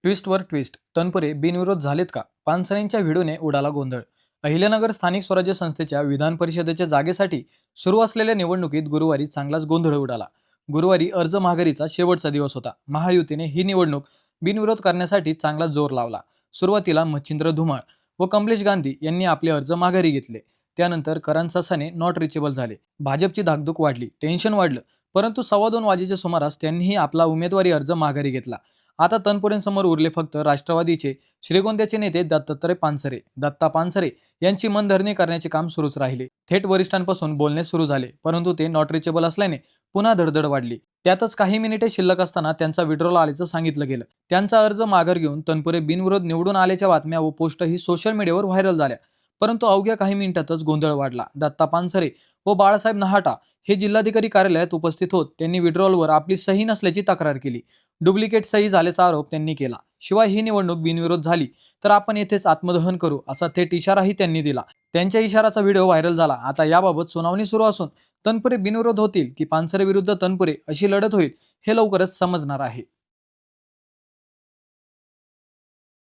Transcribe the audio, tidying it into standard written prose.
ट्विस्टवर twist Tanpure बिनविरोध झालेत का? पानसरेंच्या व्हिडिओने उडाला गोंधळ. अहिल्यानगर स्थानिक स्वराज्य संस्थेच्या विधान परिषदेच्या जागेसाठी सुरू असलेल्या निवडणुकीत गुरुवारी चांगलाच गोंधळ उडाला. गुरुवारी अर्ज माघारीचा शेवटचा दिवस होता. महायुतीने ही निवडणूक बिनविरोध करण्यासाठी चांगला जोर लावला. सुरुवातीला मच्छिंद्र धुमाळ व कमलेश गांधी यांनी आपले अर्ज माघारी घेतले. त्यानंतर करण ससाने नॉट रिचेबल झाले. भाजपची धाकधूक वाढली, टेन्शन वाढलं. परंतु 2:15 वाजेच्या सुमारास त्यांनीही आपला उमेदवारी अर्ज माघारी घेतला. आता तनपुरेंसमोर उरले फक्त राष्ट्रवादीचे श्रीगोंद्याचे नेते दत्तात्रय पानसरे. दत्ता पानसरे यांची मनधरणी करण्याचे काम सुरूच राहिले. थेट वरिष्ठांपासून बोलणे सुरू झाले, परंतु ते नॉट रिचेबल असल्याने पुन्हा धडधड वाढली. त्यातच काही मिनिटे शिल्लक असताना त्यांचा विड्रॉल आल्याचं सांगितलं गेलं. त्यांचा अर्ज माघार घेऊन तनपुरे बिनविरोध निवडून आल्याच्या बातम्या व पोस्टही सोशल मीडियावर व्हायरल झाल्या. परंतु अवघ्या काही मिनिटातच गोंधळ वाढला. दत्ता पानसरे व बाळासाहेब नहाटा हे जिल्हाधिकारी कार्यालयात उपस्थित होत त्यांनी विड्रॉलवर आपली सही नसल्याची तक्रार केली. डुप्लिकेट सही झाल्याचा आरोप त्यांनी केला. शिवाय ही निवडणूक बिनविरोध झाली तर आपण येथेच आत्मदहन करू असा थेट इशाराही त्यांनी दिला. त्यांच्या इशाराचा व्हिडिओ व्हायरल झाला. आता याबाबत सुनावणी सुरू असून तनपुरे बिनविरोध होतील की पानसरे विरुद्ध तनपुरे अशी लढत होईल हे लवकरच समजणार आहे.